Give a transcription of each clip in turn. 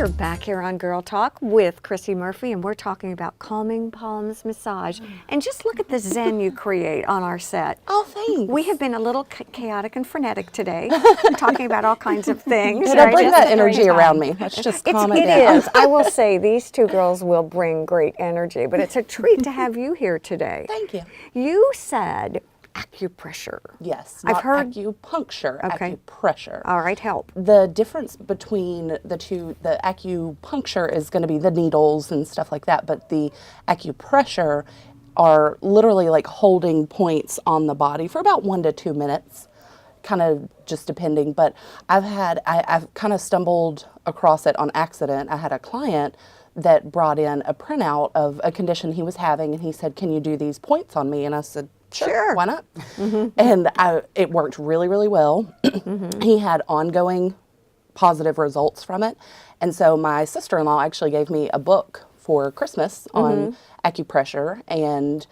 We're back here on Girl Talk with Chrissy Murphy, and we're talking about Calming Palms Massage. And just look at the zen you create on our set. Oh, thanks. We have been a little chaotic and frenetic today, talking about all kinds of things. Don't bring that energy around me. Let's just calm it down. It is. I will say these two girls will bring great energy, but it's a treat to have you here today. Thank you. You said acupressure. Yes, I've not heard acupuncture, Okay. acupressure. All right, help. The difference between the two, the acupuncture is going to be the needles and stuff like that, but the acupressure are literally like holding points on the body for about 1 to 2 minutes, kind of just depending. But I've kind of stumbled across it on accident. I had a client that brought in a printout of a condition he was having, and he said, "Can you do these points on me?" And I said, Sure, why not? And it worked really, really well. He had ongoing positive results from it. And so my sister-in-law actually gave me a book for Christmas on acupressure, and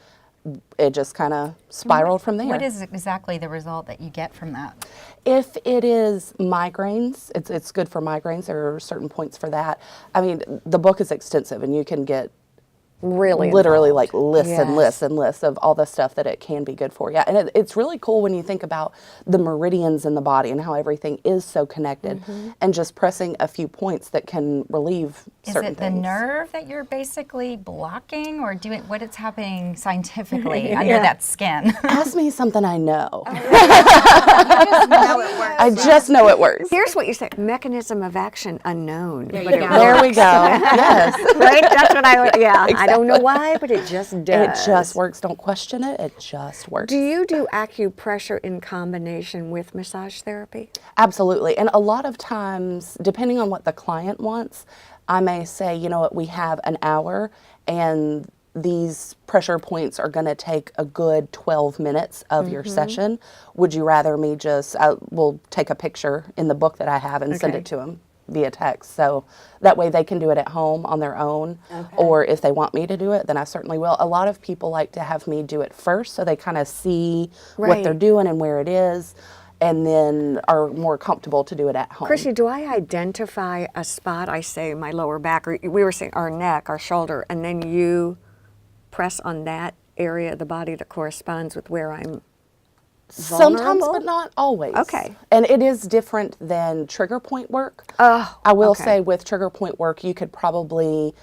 it just kind of spiraled from there. What is exactly the result that you get from that? If it is migraines, it's good for migraines. There are certain points for that. I mean, the book is extensive, and you can get literally like lists and lists and lists of all the stuff that it can be good for. Yeah, and it's really cool when you think about the meridians in the body and how everything is so connected, and just pressing a few points that can relieve certain things. Is it the nerve that you're basically blocking, or what is happening scientifically under that skin? Ask me something I know. I just know it works. Here's what you say: mechanism of action unknown. There we go. Yes. Right? That's what yeah. Exactly. I don't know why, but it just does. It just works. Don't question it. It just works. Do you do acupressure in combination with massage therapy? Absolutely. And a lot of times, depending on what the client wants, I may say, you know what, we have an hour, and these pressure points are going to take a good 12 minutes of your session. Would you rather me we'll take a picture in the book that I have and send it to them via text, so that way they can do it at home on their own, or if they want me to do it, then I certainly will. A lot of people like to have me do it first, so they kind of see what they're doing and where it is, and then are more comfortable to do it at home. Chrissy, do I identify a spot? I say my lower back, or we were saying our neck, our shoulder, and then you press on that area of the body that corresponds with where I'm Sometimes, but not always. Okay. And it is different than trigger point work. I will say with trigger point work, you could probably,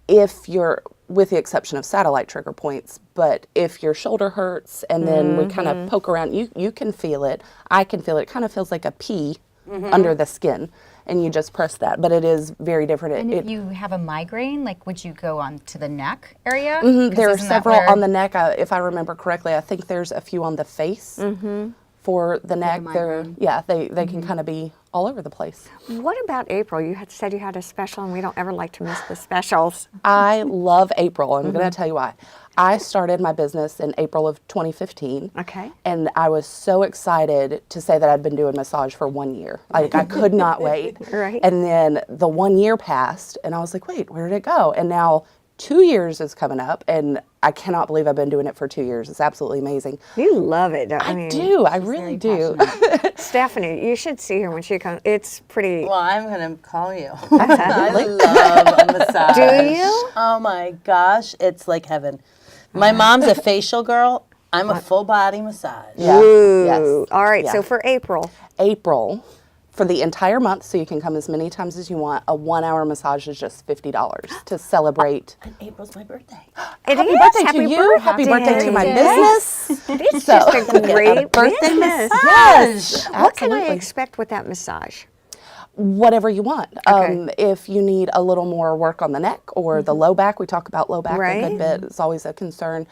if you're, with the exception of satellite trigger points, but if your shoulder hurts and then we kind of poke around, you can feel it. I can feel it. It kind of feels like a pea under the skin, and you just press that. But it is very different. And if you have a migraine, like, would you go on to the neck area? There are several on the neck. If I remember correctly, I think there's a few on the face for the neck. They can kind of be all over the place. What about April? You had said you had a special, and we don't ever like to miss the specials. I love April. I'm going to tell you why. I started my business in April of 2015. Okay. And I was so excited to say that I'd been doing massage for 1 year. Like, I could not wait. Right. And then the 1 year passed, and I was like, wait, where did it go? And now 2 years is coming up, and I cannot believe I've been doing it for 2 years. It's absolutely amazing. You love it, don't you? I do. I really do. Stephanie, you should see her when she comes. It's pretty. Well, I'm going to call you. I love a massage. Do you? Oh my gosh, it's like heaven. My mom's a facial girl. I'm a full body massage. Yeah. Ooh. Yes. All right, Yeah. so for April. April, for the entire month, so you can come as many times as you want, a 1 hour massage is just $50 to celebrate. And April's my birthday. Happy birthday to you. Happy birthday to my business. It's just a great birthday business. Yes. What can I Absolutely. expect with that massage? Whatever you want. Okay. If you need a little more work on the neck or the low back, we talk about low back a good bit. It's always a concern.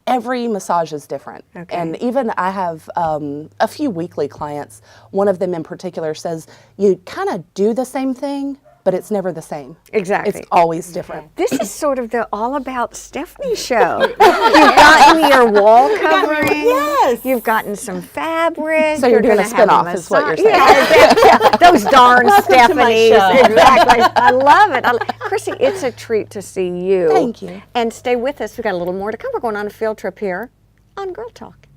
Every massage is different. Okay. And even I have a few weekly clients. One of them in particular says, you kind of do the same thing, but it's never the same. Exactly. It's always different. This is sort of the All About Stephanie show. You've gotten your wall covering. Yes. You've gotten some fabric. So you're doing gonna a have spinoff is what you're saying. Yeah, those darn Welcome to my Stephanies. show. Exactly. I love it. Chrissy, it's a treat to see you. Thank you. And stay with us. We've got a little more to come. We're going on a field trip here on Girl Talk.